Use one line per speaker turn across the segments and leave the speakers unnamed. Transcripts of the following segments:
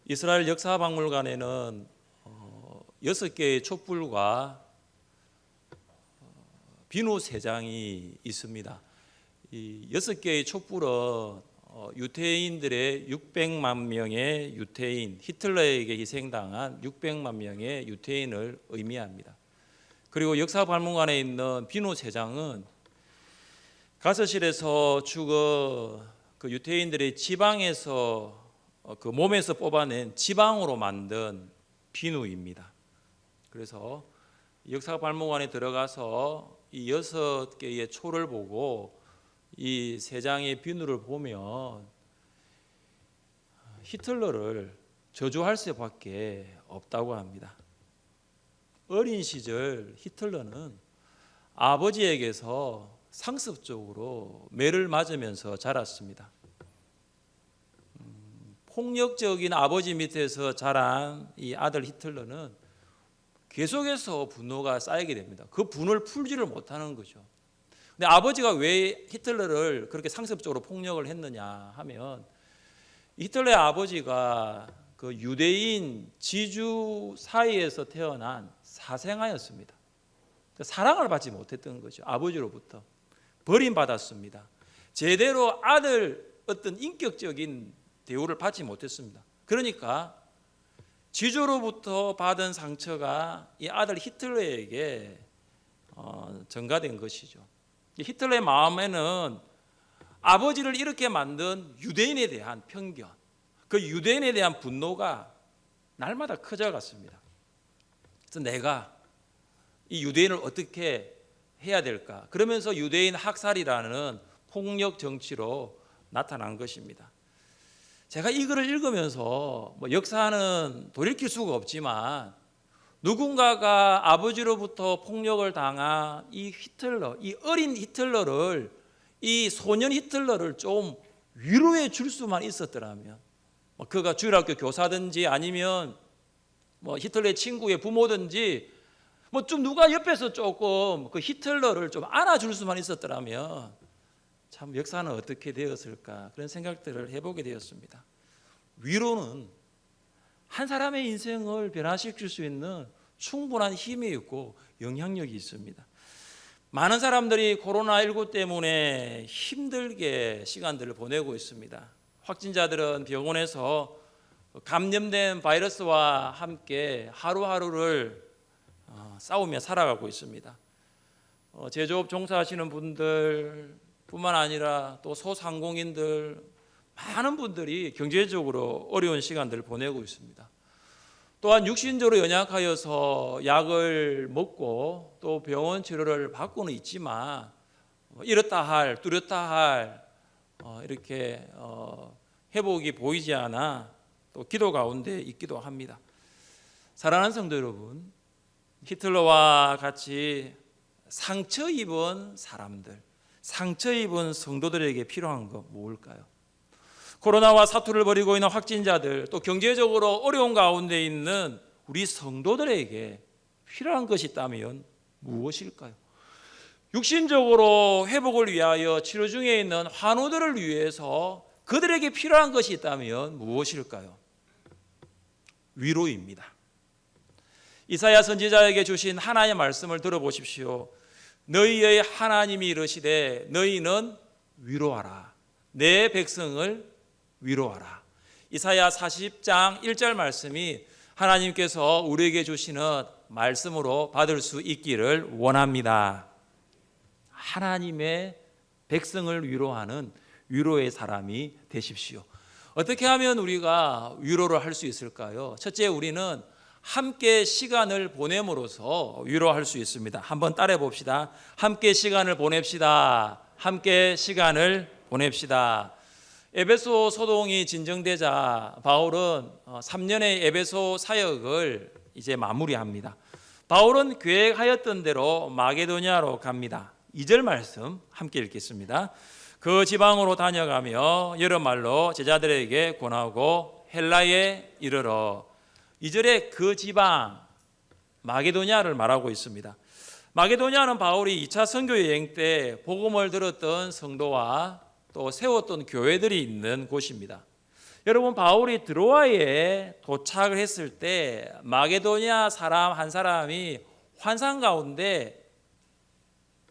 이스라엘 역사박물관에는 6개의 촛불과 비누 3장이 있습니다. 이 6개의 촛불은 유태인들의 600만 명의 유태인, 히틀러에게 희생당한 600만 명의 유태인을 의미합니다. 그리고 역사박물관에 있는 비누 3장은 가서실에서 죽은 그 유태인들의 지방에서 그 몸에서 뽑아낸 지방으로 만든 비누입니다. 그래서 역사박물관에 들어가서 이 6개의 초를 보고 이 3장의 비누를 보면 히틀러를 저주할 수밖에 없다고 합니다. 어린 시절 히틀러는 아버지에게서 상습적으로 매를 맞으면서 자랐습니다. 폭력적인 아버지 밑에서 자란 이 아들 히틀러는 계속해서 분노가 쌓이게 됩니다. 그 분을 풀지를 못하는 거죠. 근데 아버지가 왜 히틀러를 그렇게 상습적으로 폭력을 했느냐 하면, 히틀러의 아버지가 그 유대인 지주 사이에서 태어난 사생아였습니다. 사랑을 받지 못했던 거죠. 아버지로부터 버림받았습니다. 제대로 아들 어떤 인격적인 대우를 받지 못했습니다. 그러니까 지주로부터 받은 상처가 이 아들 히틀러에게 전가된 것이죠. 히틀러의 마음에는 아버지를 이렇게 만든 유대인에 대한 편견, 그 유대인에 대한 분노가 날마다 커져갔습니다. 그래서 내가 이 유대인을 어떻게 해야 될까? 그러면서 유대인 학살이라는 폭력 정치로 나타난 것입니다. 제가 이 글을 읽으면서 역사는 돌이킬 수가 없지만 누군가가 아버지로부터 폭력을 당한 이 히틀러, 이 어린 히틀러를, 이 소년 히틀러를 좀 위로해 줄 수만 있었더라면, 그가 주일학교 교사든지 아니면 히틀러의 친구의 부모든지 좀 누가 옆에서 조금 그 히틀러를 좀 안아줄 수만 있었더라면 참 역사는 어떻게 되었을까, 그런 생각들을 해보게 되었습니다. 위로는 한 사람의 인생을 변화시킬 수 있는 충분한 힘이 있고 영향력이 있습니다. 많은 사람들이 코로나19 때문에 힘들게 시간들을 보내고 있습니다. 확진자들은 병원에서 감염된 바이러스와 함께 하루하루를 싸우며 살아가고 있습니다. 제조업 종사하시는 분들 뿐만 아니라 또 소상공인들, 많은 분들이 경제적으로 어려운 시간들을 보내고 있습니다. 또한 육신적으로 연약하여서 약을 먹고 또 병원 치료를 받고는 있지만 이렇다 할 뚜렷다 할 이렇게 회복이 보이지 않아 또 기도 가운데 있기도 합니다. 사랑하는 성도 여러분, 히틀러와 같이 상처 입은 사람들, 상처 입은 성도들에게 필요한 것 무엇일까요? 코로나와 사투를 벌이고 있는 확진자들, 또 경제적으로 어려운 가운데 있는 우리 성도들에게 필요한 것이 있다면 무엇일까요? 육신적으로 회복을 위하여 치료 중에 있는 환우들을 위해서 그들에게 필요한 것이 있다면 무엇일까요? 위로입니다. 이사야 선지자에게 주신 하나님의 말씀을 들어보십시오. 너희의 하나님이 이르시되 너희는 위로하라. 내 백성을 위로하라. 이사야 40장 1절 말씀이 하나님께서 우리에게 주시는 말씀으로 받을 수 있기를 원합니다. 하나님의 백성을 위로하는 위로의 사람이 되십시오. 어떻게 하면 우리가 위로를 할 수 있을까요? 첫째, 우리는 함께 시간을 보냄으로써 위로할 수 있습니다. 한번 따라해 봅시다. 함께 시간을 보냅시다. 함께 시간을 보냅시다. 에베소 소동이 진정되자 바울은 3년의 에베소 사역을 이제 마무리합니다. 바울은 계획하였던 대로 마게도냐로 갑니다. 2절 말씀 함께 읽겠습니다. 그 지방으로 다녀가며 여러 말로 제자들에게 권하고 헬라에 이르러. 2절에 그 지방 마게도냐를 말하고 있습니다. 마게도냐는 바울이 2차 선교 여행 때 복음을 들었던 성도와 또 세웠던 교회들이 있는 곳입니다. 여러분, 바울이 드로아에 도착을 했을 때 마게도냐 사람 한 사람이 환상 가운데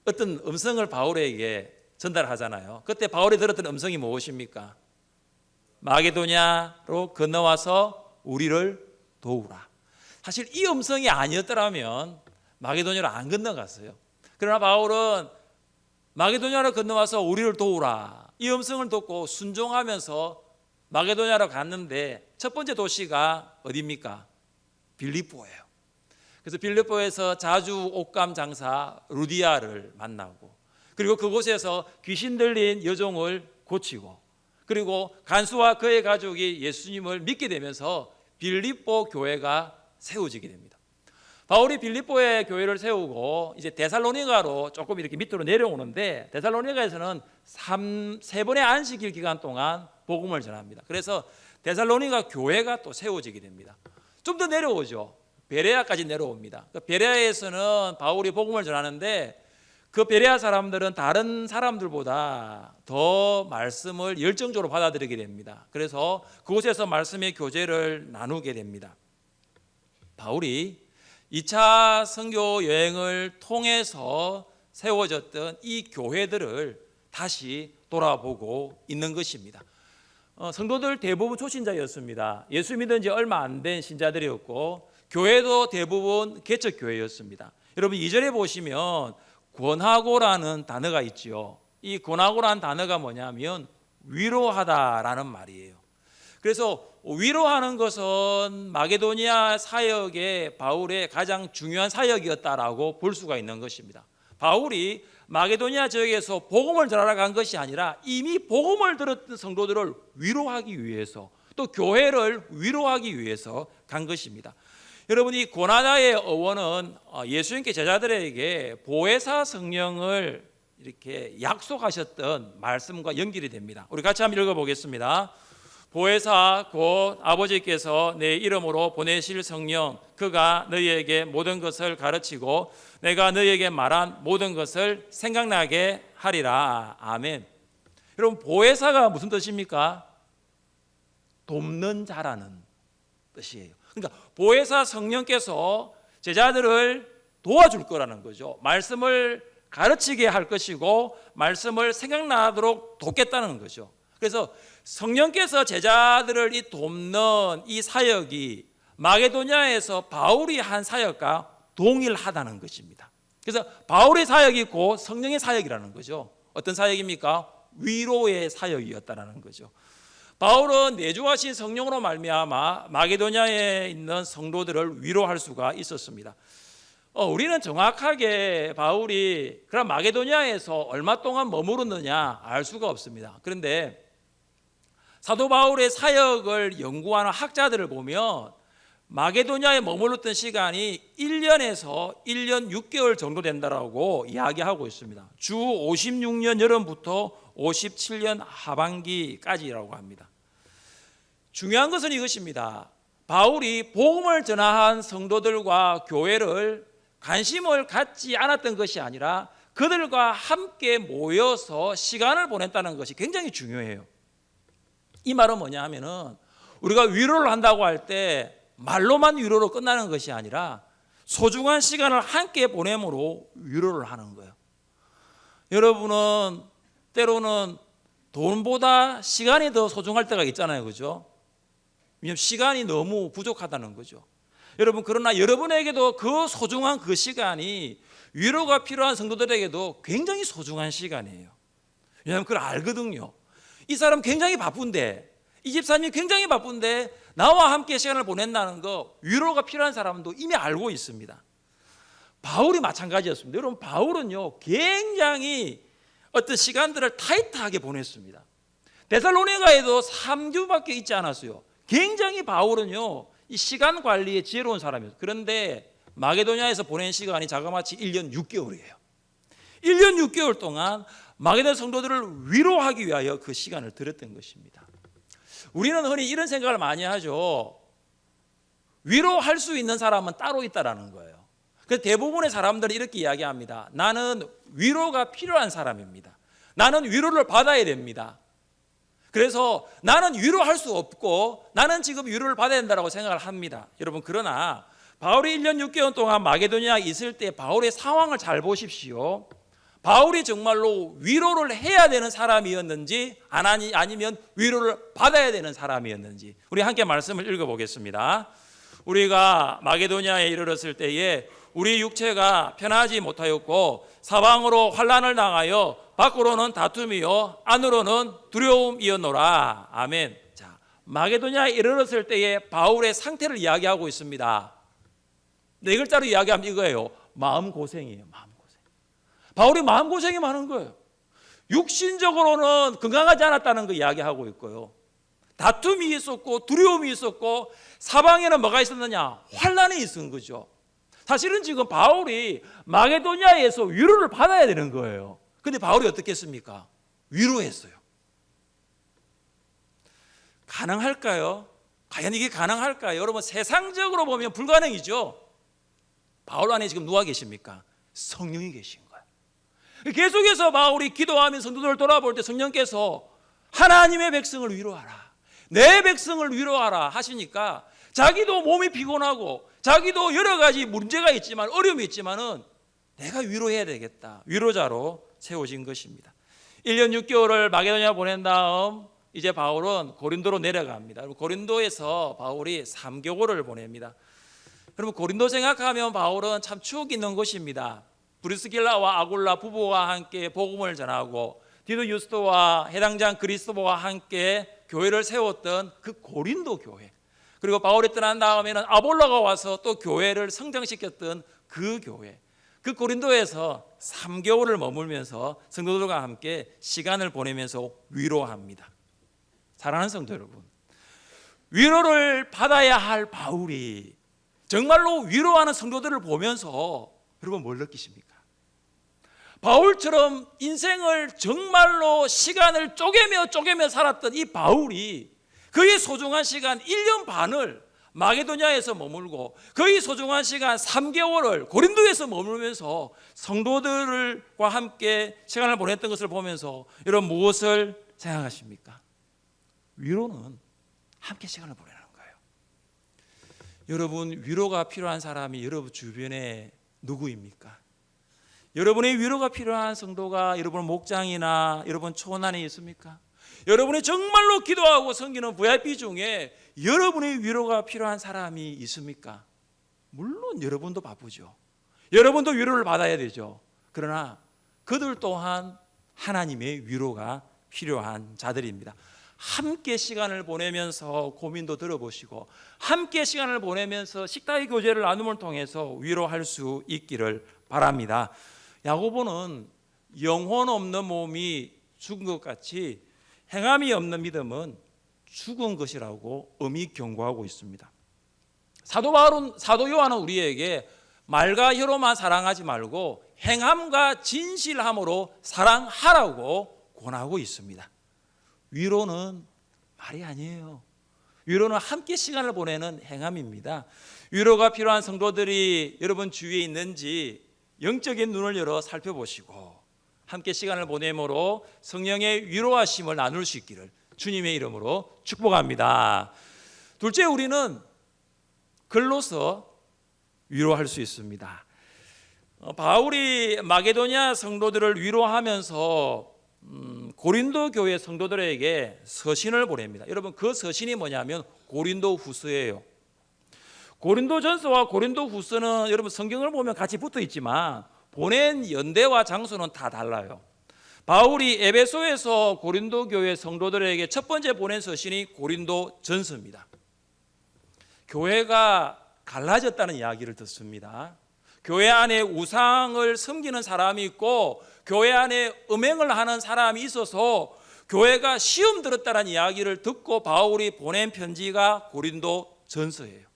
어떤 음성을 바울에게 전달하잖아요. 그때 바울이 들었던 음성이 무엇입니까? 마게도냐로 건너와서 우리를 도우라. 사실 이 음성이 아니었더라면 마게도냐로 안 건너갔어요. 그러나 바울은 마게도냐로 건너와서 우리를 도우라, 이 음성을 듣고 순종하면서 마게도냐로 갔는데 첫 번째 도시가 어디입니까? 빌립보예요. 그래서 빌립보에서 자주 옷감 장사 루디아를 만나고, 그리고 그곳에서 귀신 들린 여종을 고치고, 그리고 간수와 그의 가족이 예수님을 믿게 되면서 빌립보 교회가 세워지게 됩니다. 바울이 빌립보에 교회를 세우고 이제 데살로니가로 조금 이렇게 밑으로 내려오는데, 데살로니가에서는 세 번의 안식일 기간 동안 복음을 전합니다. 그래서 데살로니가 교회가 또 세워지게 됩니다. 좀 더 내려오죠. 베레아까지 내려옵니다. 베레아에서는 바울이 복음을 전하는데 그 베레아 사람들은 다른 사람들보다 더 말씀을 열정적으로 받아들이게 됩니다. 그래서 그곳에서 말씀의 교제를 나누게 됩니다. 바울이 2차 선교 여행을 통해서 세워졌던 이 교회들을 다시 돌아보고 있는 것입니다. 성도들 대부분 초신자였습니다. 예수 믿은 지 얼마 안 된 신자들이었고, 교회도 대부분 개척교회였습니다. 여러분, 2절에 보시면 권하고라는 단어가 있죠. 이 권하고라는 단어가 뭐냐면 위로하다라는 말이에요. 그래서 위로하는 것은 마게도니아 사역의 바울의 가장 중요한 사역이었다라고 볼 수가 있는 것입니다. 바울이 마게도니아 지역에서 복음을 전하러 간 것이 아니라 이미 복음을 들었던 성도들을 위로하기 위해서, 또 교회를 위로하기 위해서 간 것입니다. 여러분, 이 고나다의 어원은 예수님께 제자들에게 보혜사 성령을 이렇게 약속하셨던 말씀과 연결이 됩니다. 우리 같이 한번 읽어보겠습니다. 보혜사 곧 아버지께서 내 이름으로 보내실 성령, 그가 너희에게 모든 것을 가르치고 내가 너희에게 말한 모든 것을 생각나게 하리라. 아멘. 여러분, 보혜사가 무슨 뜻입니까? 돕는 자라는 뜻이에요. 그러니까 보혜사 성령께서 제자들을 도와줄 거라는 거죠. 말씀을 가르치게 할 것이고 말씀을 생각나도록 돕겠다는 거죠. 그래서 성령께서 제자들을 돕는 이 사역이 마게도냐에서 바울이 한 사역과 동일하다는 것입니다. 그래서 바울의 사역이 있고 성령의 사역이라는 거죠. 어떤 사역입니까? 위로의 사역이었다는 거죠. 바울은 내주하신 성령으로 말미암아 마게도냐에 있는 성도들을 위로할 수가 있었습니다. 우리는 정확하게 바울이 그럼 마게도냐에서 얼마 동안 머무르느냐 알 수가 없습니다. 그런데 사도 바울의 사역을 연구하는 학자들을 보면 마게도냐에 머물렀던 시간이 1년에서 1년 6개월 정도 된다라고 이야기하고 있습니다. 주 56년 여름부터 57년 하반기까지라고 합니다. 중요한 것은 이것입니다. 바울이 복음을 전한 성도들과 교회를 관심을 갖지 않았던 것이 아니라 그들과 함께 모여서 시간을 보냈다는 것이 굉장히 중요해요. 이 말은 뭐냐 하면은 우리가 위로를 한다고 할 때 말로만 위로로 끝나는 것이 아니라 소중한 시간을 함께 보내므로 위로를 하는 거예요. 여러분은 때로는 돈보다 시간이 더 소중할 때가 있잖아요. 그죠? 왜냐하면 시간이 너무 부족하다는 거죠. 여러분, 그러나 여러분에게도 그 소중한 그 시간이 위로가 필요한 성도들에게도 굉장히 소중한 시간이에요. 왜냐하면 그걸 알거든요. 이 사람 굉장히 바쁜데, 이 집사님이 굉장히 바쁜데 나와 함께 시간을 보낸다는 거, 위로가 필요한 사람도 이미 알고 있습니다. 바울이 마찬가지였습니다. 여러분, 바울은요 굉장히 어떤 시간들을 타이트하게 보냈습니다. 데살로니가에도 3주밖에 있지 않았어요. 굉장히 바울은요 이 시간 관리에 지혜로운 사람이었어요. 그런데 마게도냐에서 보낸 시간이 자그마치 1년 6개월이에요. 1년 6개월 동안 마게도냐 성도들을 위로하기 위하여 그 시간을 들였던 것입니다. 우리는 흔히 이런 생각을 많이 하죠. 위로할 수 있는 사람은 따로 있다라는 거예요. 그래서 대부분의 사람들은 이렇게 이야기합니다. 나는 위로가 필요한 사람입니다. 나는 위로를 받아야 됩니다. 그래서 나는 위로할 수 없고 나는 지금 위로를 받아야 된다고 생각을 합니다. 여러분, 그러나 바울이 1년 6개월 동안 마게도니아에 있을 때 바울의 상황을 잘 보십시오. 바울이 정말로 위로를 해야 되는 사람이었는지 아니면 위로를 받아야 되는 사람이었는지 우리 함께 말씀을 읽어보겠습니다. 우리가 마게도니아에 이르렀을 때에 우리 육체가 편하지 못하였고 사방으로 환난을 당하여 밖으로는 다툼이요 안으로는 두려움이었노라. 아멘. 자, 마게도니아에 이르렀을 때에 바울의 상태를 이야기하고 있습니다. 네 글자로 이야기하면 이거예요. 마음고생이에요. 마음고생. 바울이 마음고생이 많은 거예요. 육신적으로는 건강하지 않았다는 거 이야기하고 있고요. 다툼이 있었고 두려움이 있었고 사방에는 뭐가 있었느냐? 환난이 있은 거죠. 사실은 지금 바울이 마게도니아에서 위로를 받아야 되는 거예요. 근데 바울이 어떻게 했습니까? 위로했어요. 가능할까요? 과연 이게 가능할까요? 여러분, 세상적으로 보면 불가능이죠. 바울 안에 지금 누가 계십니까? 성령이 계신 거예요. 계속해서 바울이 기도하면서 성도들을 돌아볼 때 성령께서 하나님의 백성을 위로하라, 내 백성을 위로하라 하시니까 자기도 몸이 피곤하고 자기도 여러 가지 문제가 있지만 어려움이 있지만은 내가 위로해야 되겠다. 위로자로 세워진 것입니다. 1년 6개월을 마게도니아 보낸 다음 이제 바울은 고린도로 내려갑니다. 고린도에서 바울이 3개월을 보냅니다. 여러분, 고린도 생각하면 바울은 참 추억이 있는 곳입니다. 브리스길라와 아굴라 부부와 함께 복음을 전하고 디도 유스토와 해당장 그리스도와 함께 교회를 세웠던 그 고린도 교회, 그리고 바울이 떠난 다음에는 아볼로가 와서 또 교회를 성장시켰던 그 교회, 그 고린도에서 3개월을 머물면서 성도들과 함께 시간을 보내면서 위로합니다. 사랑하는 성도 여러분, 위로를 받아야 할 바울이 정말로 위로하는 성도들을 보면서 여러분 뭘 느끼십니까? 바울처럼 인생을 정말로 시간을 쪼개며 살았던 이 바울이 그의 소중한 시간 1년 반을 마게도니아에서 머물고 그의 소중한 시간 3개월을 고린도에서 머물면서 성도들과 함께 시간을 보냈던 것을 보면서 여러분 무엇을 생각하십니까? 위로는 함께 시간을 보내는 거예요. 여러분, 위로가 필요한 사람이 여러분 주변에 누구입니까? 여러분의 위로가 필요한 성도가 여러분 목장이나 여러분 초원 안에 있습니까? 여러분이 정말로 기도하고 섬기는 VIP 중에 여러분의 위로가 필요한 사람이 있습니까? 물론 여러분도 바쁘죠. 여러분도 위로를 받아야 되죠. 그러나 그들 또한 하나님의 위로가 필요한 자들입니다. 함께 시간을 보내면서 고민도 들어보시고 함께 시간을 보내면서 식탁의 교제를 나눔을 통해서 위로할 수 있기를 바랍니다. 야고보는 영혼 없는 몸이 죽은 것 같이 행함이 없는 믿음은 죽은 것이라고 엄히 경고하고 있습니다. 사도 요한은 우리에게 말과 혀로만 사랑하지 말고 행함과 진실함으로 사랑하라고 권하고 있습니다. 위로는 말이 아니에요. 위로는 함께 시간을 보내는 행함입니다. 위로가 필요한 성도들이 여러분 주위에 있는지 영적인 눈을 열어 살펴보시고 함께 시간을 보내므로 성령의 위로하심을 나눌 수 있기를 주님의 이름으로 축복합니다. 둘째, 우리는 글로서 위로할 수 있습니다. 바울이 마게도니아 성도들을 위로하면서 고린도 교회 성도들에게 서신을 보냅니다. 여러분, 그 서신이 뭐냐면 고린도 후서예요. 고린도 전서와 고린도 후서는 여러분 성경을 보면 같이 붙어 있지만 보낸 연대와 장소는 다 달라요. 바울이 에베소에서 고린도 교회 성도들에게 첫 번째 보낸 서신이 고린도 전서입니다. 교회가 갈라졌다는 이야기를 듣습니다. 교회 안에 우상을 섬기는 사람이 있고 교회 안에 음행을 하는 사람이 있어서 교회가 시험 들었다는 이야기를 듣고 바울이 보낸 편지가 고린도 전서예요.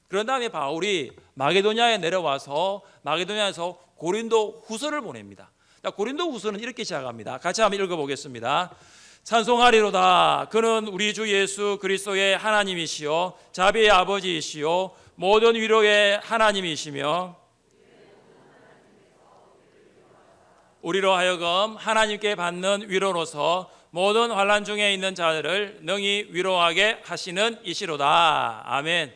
그런 다음에 바울이 마게도니아에 내려와서 마게도니아에서 고린도 후서를 보냅니다. 고린도 후서는 이렇게 시작합니다. 같이 한번 읽어보겠습니다. 찬송하리로다. 그는 우리 주 예수 그리스도의 하나님이시요 자비의 아버지이시요 모든 위로의 하나님이시며 우리로 하여금 하나님께 받는 위로로서 모든 환난 중에 있는 자들을 능히 위로하게 하시는 이시로다. 아멘.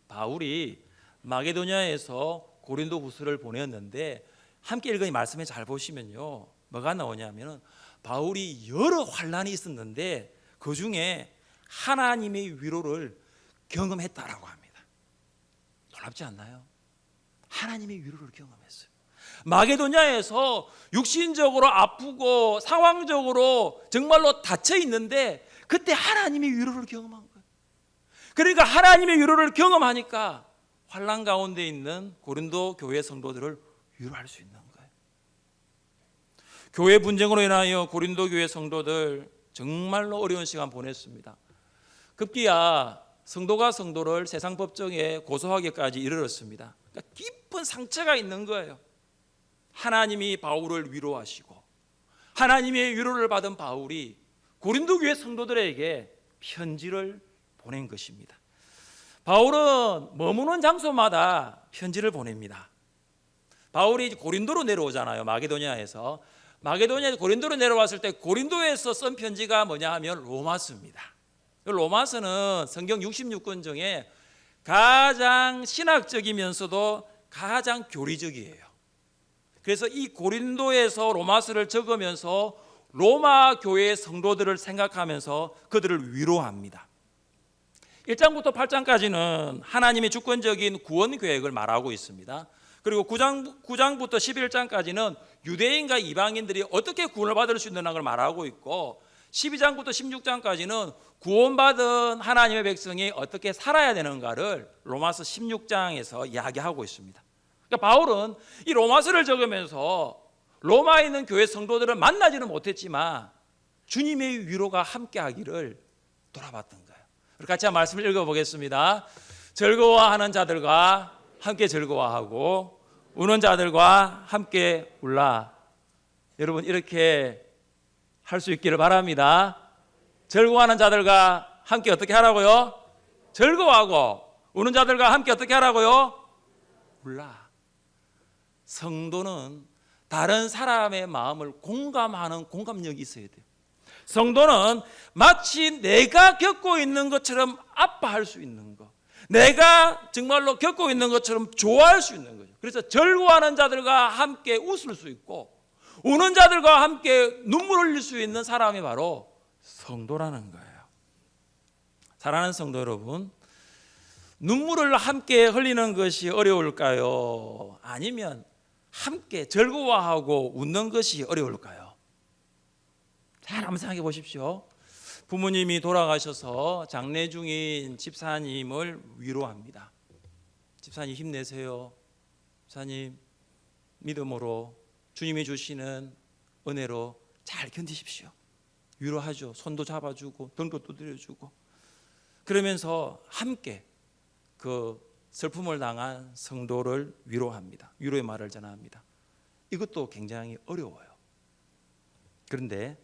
바울이 마게도냐에서 고린도 후서를 보냈는데 함께 읽은 이 말씀에 잘 보시면요, 뭐가 나오냐면은 바울이 여러 환난이 있었는데 그 중에 하나님의 위로를 경험했다라고 합니다. 놀랍지 않나요? 하나님의 위로를 경험했어요. 마게도냐에서 육신적으로 아프고 상황적으로 정말로 닫혀 있는데 그때 하나님의 위로를 경험한 거예요. 그러니까 하나님의 위로를 경험하니까 환난 가운데 있는 고린도 교회 성도들을 위로할 수 있는 거예요. 교회 분쟁으로 인하여 고린도 교회 성도들 정말로 어려운 시간 보냈습니다. 급기야 성도가 성도를 세상 법정에 고소하기까지 이르렀습니다. 그러니까 깊은 상처가 있는 거예요. 하나님이 바울을 위로하시고 하나님의 위로를 받은 바울이 고린도 교회 성도들에게 편지를 보낸 것입니다. 바울은 머무는 장소마다 편지를 보냅니다. 바울이 고린도로 내려오잖아요. 마게도냐에서 고린도로 내려왔을 때 고린도에서 쓴 편지가 뭐냐 하면 로마서입니다. 로마서는 성경 66권 중에 가장 신학적이면서도 가장 교리적이에요. 그래서 이 고린도에서 로마서를 적으면서 로마 교회의 성도들을 생각하면서 그들을 위로합니다. 1장부터 8장까지는 하나님의 주권적인 구원 계획을 말하고 있습니다. 그리고 9장부터 11장까지는 유대인과 이방인들이 어떻게 구원을 받을 수 있는 걸 말하고 있고 12장부터 16장까지는 구원받은 하나님의 백성이 어떻게 살아야 되는가를 로마서 16장에서 이야기하고 있습니다. 그러니까 바울은 이 로마서를 적으면서 로마에 있는 교회 성도들을 만나지는 못했지만 주님의 위로가 함께하기를 돌아봤던 거예요. 우리 같이 한 말씀을 읽어보겠습니다. 즐거워하는 자들과 함께 즐거워하고 우는 자들과 함께 울라. 여러분 이렇게 할 수 있기를 바랍니다. 즐거워하는 자들과 함께 어떻게 하라고요? 즐거워하고 우는 자들과 함께 어떻게 하라고요? 울라. 성도는 다른 사람의 마음을 공감하는 공감력이 있어야 돼요. 성도는 마치 내가 겪고 있는 것처럼 아파할 수 있는 것, 내가 정말로 겪고 있는 것처럼 좋아할 수 있는 거죠. 그래서 즐거워하는 자들과 함께 웃을 수 있고 우는 자들과 함께 눈물 흘릴 수 있는 사람이 바로 성도라는 거예요. 사랑하는 성도 여러분, 눈물을 함께 흘리는 것이 어려울까요? 아니면 함께 즐거워하고 웃는 것이 어려울까요? 잘 한번 생각해 보십시오. 부모님이 돌아가셔서 장례 중인 집사님을 위로합니다. 집사님 힘내세요. 집사님 믿음으로 주님이 주시는 은혜로 잘 견디십시오. 위로하죠. 손도 잡아주고 등도 두드려주고 그러면서 함께 그 슬픔을 당한 성도를 위로합니다. 위로의 말을 전합니다. 이것도 굉장히 어려워요. 그런데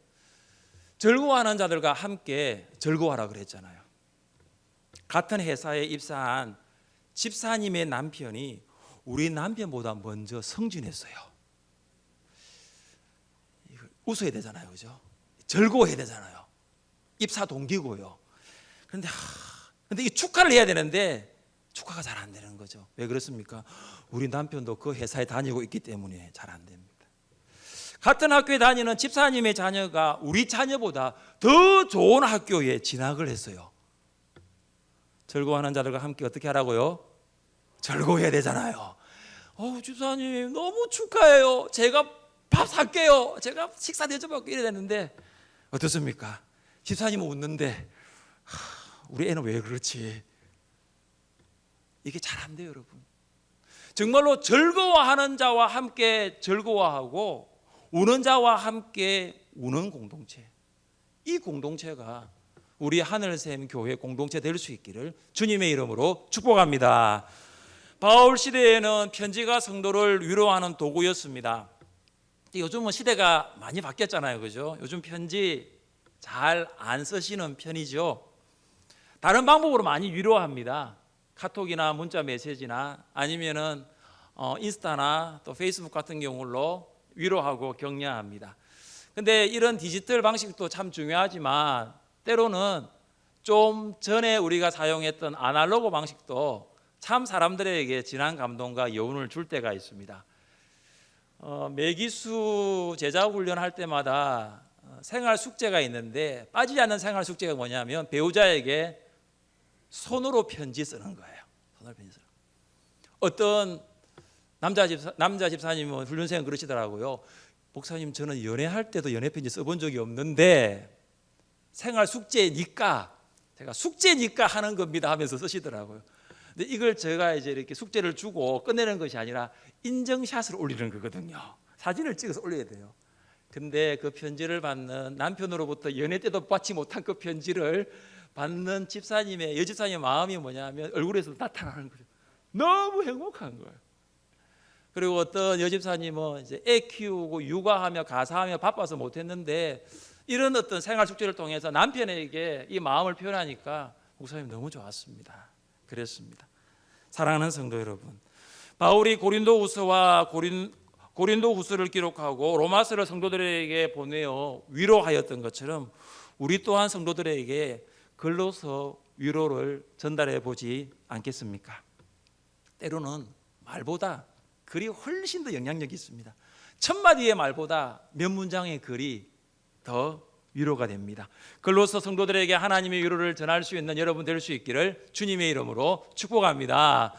즐거워하는 자들과 함께 즐거워하라 그랬잖아요. 같은 회사에 입사한 집사님의 남편이 우리 남편보다 먼저 승진했어요. 웃어야 되잖아요, 그죠? 즐거워해야 되잖아요. 입사 동기고요. 그런데 이 축하를 해야 되는데 축하가 잘 안 되는 거죠. 왜 그렇습니까? 우리 남편도 그 회사에 다니고 있기 때문에 잘 안 됩니다. 같은 학교에 다니는 집사님의 자녀가 우리 자녀보다 더 좋은 학교에 진학을 했어요. 즐거워하는 자들과 함께 어떻게 하라고요? 즐거워해야 되잖아요. 집사님 너무 축하해요. 제가 밥 살게요. 제가 식사 대접할게요. 이래야 되는데 어떻습니까? 집사님은 웃는데 우리 애는 왜 그렇지? 이게 잘 안 돼요, 여러분. 정말로 즐거워하는 자와 함께 즐거워하고 우는 자와 함께 우는 공동체, 이 공동체가 우리 하늘샘 교회 공동체 될 수 있기를 주님의 이름으로 축복합니다. 바울 시대에는 편지가 성도를 위로하는 도구였습니다. 요즘은 시대가 많이 바뀌었잖아요, 그죠? 요즘 편지 잘 안 쓰시는 편이죠. 다른 방법으로 많이 위로합니다. 카톡이나 문자 메시지나 아니면은 인스타나 또 페이스북 같은 경우로 위로하고 격려합니다. 근데 이런 디지털 방식도 참 중요하지만 때로는 좀 전에 우리가 사용했던 아날로그 방식도 참 사람들에게 진한 감동과 여운을 줄 때가 있습니다. 매기수 제자 훈련할 때마다 생활 숙제가 있는데 빠지지 않는 생활 숙제가 뭐냐면 배우자에게 손으로 편지 쓰는 거예요. 손으로 편지 쓰는. 어떤 남자 집사님은 훈련생은 그러시더라고요. 목사님, 저는 연애할 때도 연애 편지 써본 적이 없는데 생활 숙제니까 제가 숙제니까 하는 겁니다 하면서 쓰시더라고요. 근데 이걸 제가 이제 이렇게 숙제를 주고 끝내는 것이 아니라 인증샷을 올리는 거거든요. 사진을 찍어서 올려야 돼요. 근데 그 편지를 받는 남편으로부터 연애 때도 받지 못한 그 편지를 받는 여집사님의 마음이 뭐냐면 얼굴에서 나타나는 거죠. 너무 행복한 거예요. 그리고 어떤 여집사님은 이제 애 키우고 육아하며 가사하며 바빠서 못했는데 이런 어떤 생활 숙제를 통해서 남편에게 이 마음을 표현하니까 목사님 너무 좋았습니다. 그랬습니다. 사랑하는 성도 여러분, 바울이 고린도후서와 고린도후서를 기록하고 로마서를 성도들에게 보내어 위로하였던 것처럼 우리 또한 성도들에게 글로서 위로를 전달해 보지 않겠습니까? 때로는 말보다 글이 훨씬 더 영향력이 있습니다. 첫 마디의 말보다 몇 문장의 글이 더 위로가 됩니다. 글로서 성도들에게 하나님의 위로를 전할 수 있는 여러분 될 수 있기를 주님의 이름으로 축복합니다.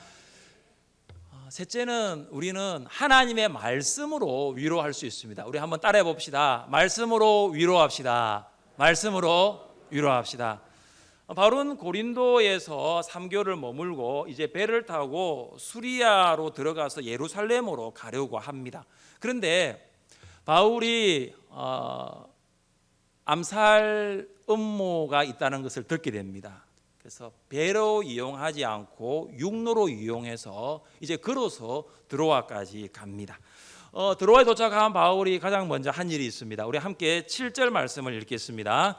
셋째는 우리는 하나님의 말씀으로 위로할 수 있습니다. 우리 한번 따라해 봅시다. 말씀으로 위로합시다. 말씀으로 위로합시다. 바울은 고린도에서 3개월을 머물고 이제 배를 타고 수리아로 들어가서 예루살렘으로 가려고 합니다. 그런데 바울이 암살 음모가 있다는 것을 듣게 됩니다. 그래서 배로 이용하지 않고 육로로 이용해서 이제 걸어서 드로아까지 갑니다. 드로아에 도착한 바울이 가장 먼저 한 일이 있습니다. 우리 함께 7절 말씀을 읽겠습니다.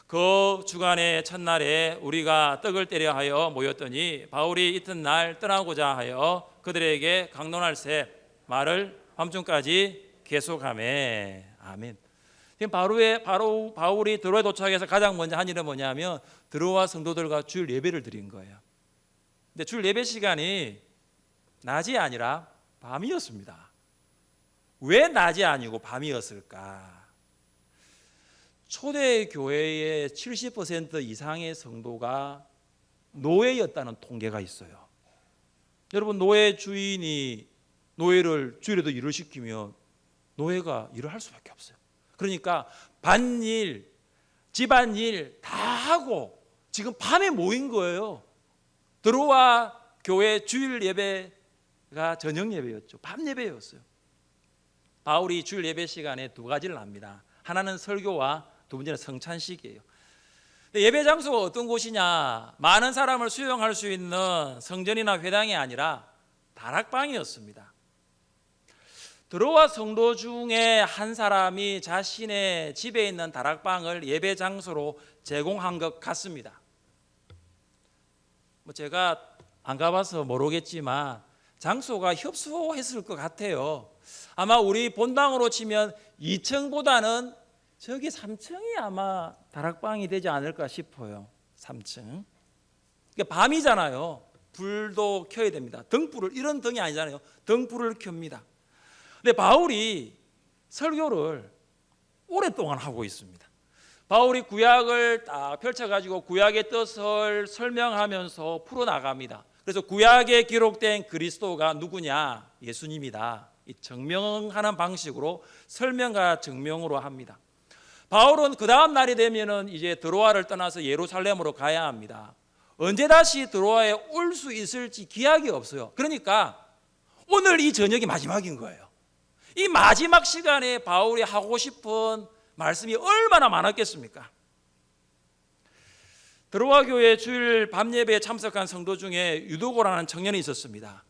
그 주간의 첫날에 우리가 떡을 떼려 하여 모였더니 바울이 이튿날 떠나고자 하여 그들에게 강론할새 말을 밤중까지 계속하매. 아멘. 바울이 드로아에 도착해서 가장 먼저 한 일은 뭐냐면 드로아 성도들과 주일 예배를 드린 거예요. 근데 주일 예배 시간이 낮이 아니라 밤이었습니다. 왜 낮이 아니고 밤이었을까? 초대 교회의 70% 이상의 성도가 노예였다는 통계가 있어요. 여러분, 노예 주인이 노예를 주일에도 일을 시키면 노예가 일을 할 수밖에 없어요. 그러니까 밭일, 집안일 다 하고 지금 밤에 모인 거예요. 드로아 교회 주일 예배가 저녁 예배였죠. 밤 예배였어요. 바울이 주일 예배 시간에 두 가지를 합니다. 하나는 설교와 두 번째는 성찬식이에요. 예배 장소가 어떤 곳이냐? 많은 사람을 수용할 수 있는 성전이나 회당이 아니라 다락방이었습니다. 드로아 성도 중에 한 사람이 자신의 집에 있는 다락방을 예배 장소로 제공한 것 같습니다. 제가 안 가봐서 모르겠지만 장소가 협소했을 것 같아요. 아마 우리 본당으로 치면 2층보다는 저기 3층이 아마 다락방이 되지 않을까 싶어요. 3층. 그러니까 밤이잖아요. 불도 켜야 됩니다. 등불을, 이런 등이 아니잖아요. 등불을 켭니다. 근데 바울이 설교를 오랫동안 하고 있습니다. 바울이 구약을 딱 펼쳐가지고 구약의 뜻을 설명하면서 풀어나갑니다. 그래서 구약에 기록된 그리스도가 누구냐? 예수님이다. 이 증명하는 방식으로 설명과 증명으로 합니다. 바울은 그 다음 날이 되면은 이제 드로아를 떠나서 예루살렘으로 가야 합니다. 언제 다시 드로아에 올 수 있을지 기약이 없어요. 그러니까 오늘 이 저녁이 마지막인 거예요. 이 마지막 시간에 바울이 하고 싶은 말씀이 얼마나 많았겠습니까? 드로아 교회 주일 밤 예배에 참석한 성도 중에 유도고라는 청년이 있었습니다.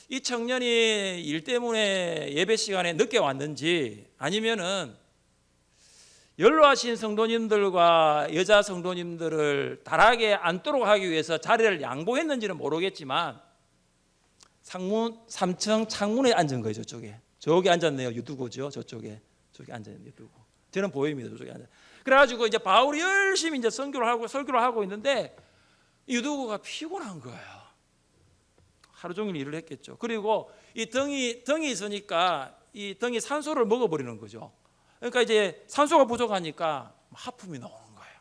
이 청년이 일 때문에 예배 시간에 늦게 왔는지 아니면은 연로하신 성도님들과 여자 성도님들을 다락에 앉도록 하기 위해서 자리를 양보했는지는 모르겠지만 3층 창문에 앉은 거예요. 저쪽에 앉았네요. 유두고죠. 저쪽에 앉았네요. 유두고. 저는 보입니다. 저쪽에 앉아. 그래가지고 이제 바울이 열심히 이제 설교를 하고 있는데 유두고가 피곤한 거예요. 하루 종일 일을 했겠죠. 그리고 이 등이 있으니까 이 등이 산소를 먹어버리는 거죠. 그러니까 이제 산소가 부족하니까 하품이 나오는 거예요.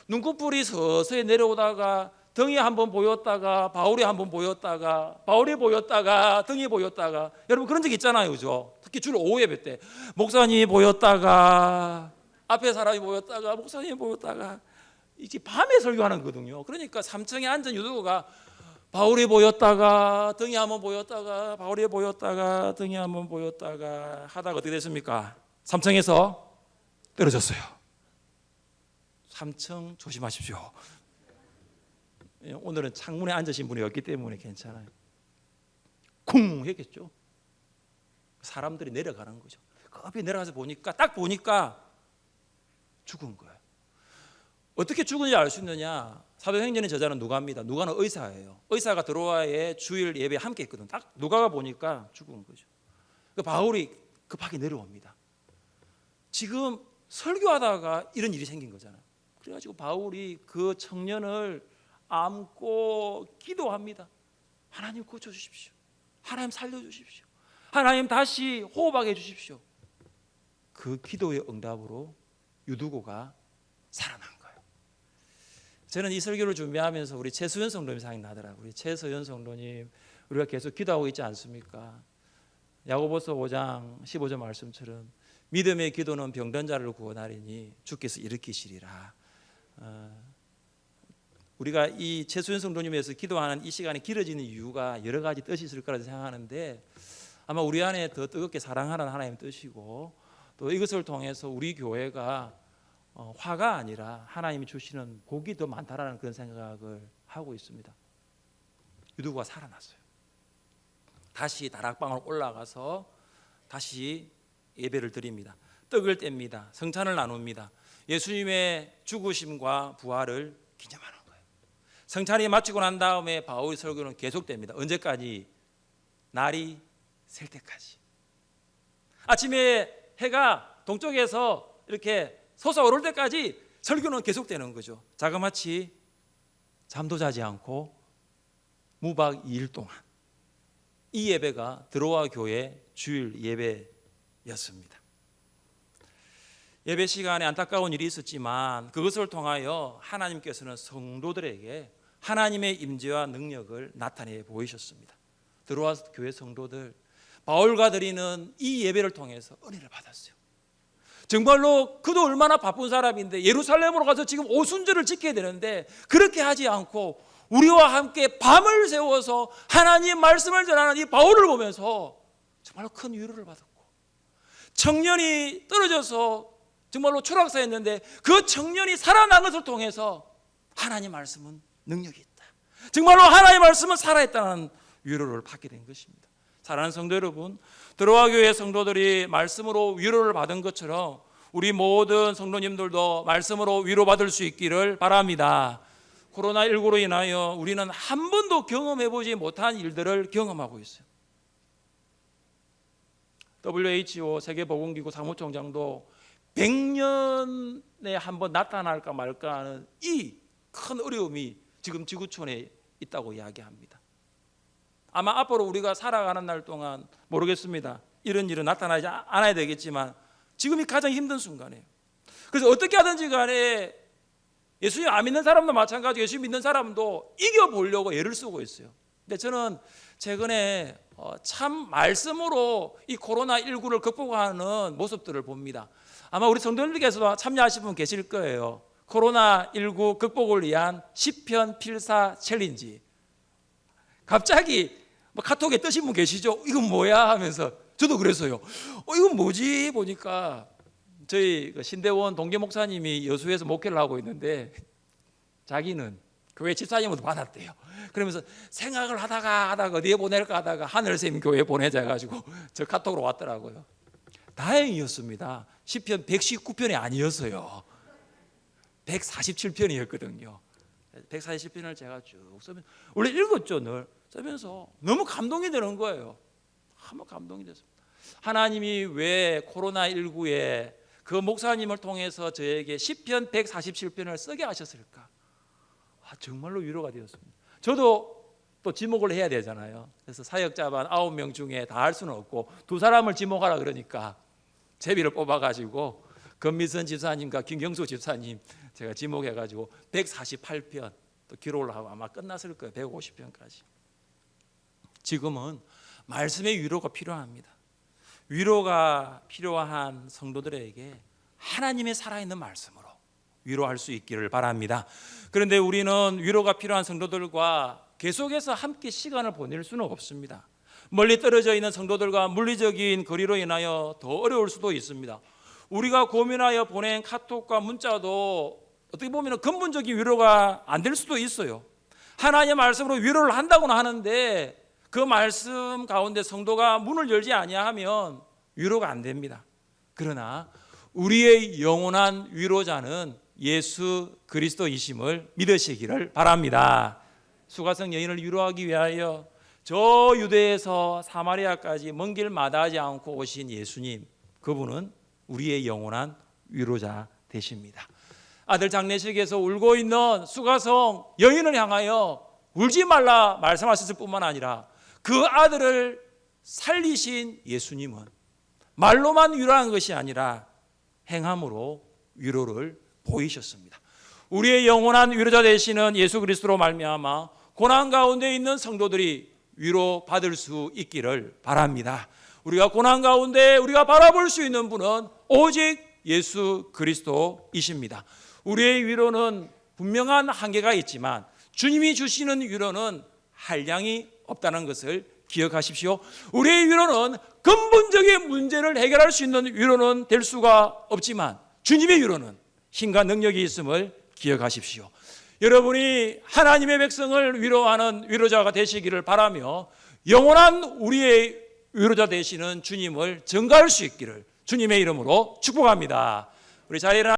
눈꺼풀이 서서히 내려오다가 등이 한번 보였다가 바울이 한번 보였다가 바울이 보였다가 등이 보였다가 여러분 그런 적 있잖아요, 그죠? 특히 주로 오후 예배 때 목사님이 보였다가 앞에 사람이 보였다가 목사님이 보였다가 이제 밤에 설교하는 거거든요. 그러니까 3층에 앉은 유두고가 바울이 보였다가 등이 한번 보였다가 바울이 보였다가 등이 한번 보였다가 하다가 어떻게 됐습니까? 3층에서 떨어졌어요. 3층 조심하십시오. 오늘은 창문에 앉으신 분이 없기 때문에 괜찮아요. 쿵 했겠죠. 사람들이 내려가는 거죠. 급히 내려가서 보니까 딱 보니까 죽은 거예요. 어떻게 죽은지 알 수 있느냐? 사도행전의 저자는 누가입니다. 누가는 의사예요. 의사가 들어와야 주일 예배에 함께 했거든. 딱 누가가 보니까 죽은 거죠. 바울이 급하게 내려옵니다. 지금 설교하다가 이런 일이 생긴 거잖아요. 그래가지고 바울이 그 청년을 안고 기도합니다. 하나님 고쳐주십시오. 하나님 살려주십시오. 하나님 다시 호흡하게 해주십시오. 그 기도의 응답으로 유두고가 살아난 거예요. 저는 이 설교를 준비하면서 우리 최수연 성도님 생각이 나더라고요. 우리 최수연 성도님 우리가 계속 기도하고 있지 않습니까? 야고보서 5장 15절 말씀처럼 믿음의 기도는 병든 자를 구원하리니 주께서 일으키시리라. 우리가 이 최수연 성도님에서 기도하는 이 시간이 길어지는 이유가 여러 가지 뜻이 있을 거라고 생각하는데 아마 우리 안에 더 뜨겁게 사랑하는 하나님의 뜻이고 또 이것을 통해서 우리 교회가 화가 아니라 하나님이 주시는 복이 더 많다라는 그런 생각을 하고 있습니다. 유두고가 살아났어요. 다시 다락방으로 올라가서 다시 예배를 드립니다. 떡을 뗍니다. 성찬을 나눕니다. 예수님의 죽으심과 부활을 기념하는 거예요. 성찬이 마치고 난 다음에 바울의 설교는 계속됩니다. 언제까지? 날이 셀 때까지. 아침에 해가 동쪽에서 이렇게 솟아오를 때까지 설교는 계속되는 거죠. 자그마치 잠도 자지 않고 무박 2일 동안 이 예배가 드로아 교회 주일 예배였습니다. 예배 시간에 안타까운 일이 있었지만 그것을 통하여 하나님께서는 성도들에게 하나님의 임재와 능력을 나타내 보이셨습니다. 드로아 교회 성도들 바울과 드리는 이 예배를 통해서 은혜를 받았어요. 정말로 그도 얼마나 바쁜 사람인데 예루살렘으로 가서 지금 오순절을 지켜야 되는데 그렇게 하지 않고 우리와 함께 밤을 새워서 하나님의 말씀을 전하는 이 바울을 보면서 정말로 큰 위로를 받았고 청년이 떨어져서 정말로 추락사였는데 그 청년이 살아난 것을 통해서 하나님 말씀은 능력이 있다. 정말로 하나님의 말씀은 살아있다는 위로를 받게 된 것입니다. 사랑하는 성도 여러분, 드로아 교회 성도들이 말씀으로 위로를 받은 것처럼 우리 모든 성도님들도 말씀으로 위로받을 수 있기를 바랍니다. 코로나19로 인하여 우리는 한 번도 경험해보지 못한 일들을 경험하고 있어요. WHO 세계보건기구 사무총장도 100년에 한 번 나타날까 말까 하는 이 큰 어려움이 지금 지구촌에 있다고 이야기합니다. 아마 앞으로 우리가 살아가는 날 동안 모르겠습니다. 이런 일은 나타나지 않아야 되겠지만 지금이 가장 힘든 순간이에요. 그래서 어떻게 하든지 간에 예수님 안 믿는 사람도 마찬가지고 예수님 믿는 사람도 이겨보려고 애를 쓰고 있어요. 근데 저는 최근에 참 말씀으로 이 코로나19를 극복하는 모습들을 봅니다. 아마 우리 성도님들께서도 참여하신 분 계실 거예요. 코로나19 극복을 위한 시편 필사 챌린지. 갑자기 카톡에 뜨신 분 계시죠? 이건 뭐야 하면서 저도 그랬어요. 이건 뭐지 보니까 저희 신대원 동계 목사님이 여수에서 목회를 하고 있는데 자기는 교회 집사님으로 받았대요. 그러면서 생각을 하다가 어디에 보낼까 하다가 하늘샘 교회에 보내자 해가지고 저 카톡으로 왔더라고요. 다행이었습니다. 시편 119편이 아니었어요. 147편이었거든요. 147편을 제가 쭉 쓰면서 원래 읽었죠. 늘 쓰면서 너무 감동이 되는 거예요. 한번 감동이 됐습니다. 하나님이 왜 코로나19에 그 목사님을 통해서 저에게 시편 147편을 쓰게 하셨을까? 정말로 위로가 되었습니다. 저도 또 지목을 해야 되잖아요. 그래서 사역자반 9명 중에 다 할 수는 없고 두 사람을 지목하라 그러니까 제비를 뽑아가지고 권미선 집사님과 김경수 집사님 제가 지목해가지고 148편 또 기록을 하고 아마 끝났을 거예요. 150편까지. 지금은 말씀의 위로가 필요합니다. 위로가 필요한 성도들에게 하나님의 살아있는 말씀으로 위로할 수 있기를 바랍니다. 그런데 우리는 위로가 필요한 성도들과 계속해서 함께 시간을 보낼 수는 없습니다. 멀리 떨어져 있는 성도들과 물리적인 거리로 인하여 더 어려울 수도 있습니다. 우리가 고민하여 보낸 카톡과 문자도 어떻게 보면 근본적인 위로가 안 될 수도 있어요. 하나님의 말씀으로 위로를 한다고는 하는데 그 말씀 가운데 성도가 문을 열지 아니하면 위로가 안 됩니다. 그러나 우리의 영원한 위로자는 예수 그리스도이심을 믿으시기를 바랍니다. 수가성 여인을 위로하기 위하여 저 유대에서 사마리아까지 먼 길 마다하지 않고 오신 예수님, 그분은 우리의 영원한 위로자 되십니다. 아들 장례식에서 울고 있는 수가성 여인을 향하여 울지 말라 말씀하셨을 뿐만 아니라 그 아들을 살리신 예수님은 말로만 위로한 것이 아니라 행함으로 위로를 보이셨습니다. 우리의 영원한 위로자 되시는 예수 그리스도로 말미암아 고난 가운데 있는 성도들이 위로받을 수 있기를 바랍니다. 우리가 고난 가운데 우리가 바라볼 수 있는 분은 오직 예수 그리스도이십니다. 우리의 위로는 분명한 한계가 있지만 주님이 주시는 위로는 한량이 없다는 것을 기억하십시오. 우리의 위로는 근본적인 문제를 해결할 수 있는 위로는 될 수가 없지만 주님의 위로는 힘과 능력이 있음을 기억하십시오. 여러분이 하나님의 백성을 위로하는 위로자가 되시기를 바라며 영원한 우리의 위로자 되시는 주님을 증거할 수 있기를 주님의 이름으로 축복합니다. 우리 자리를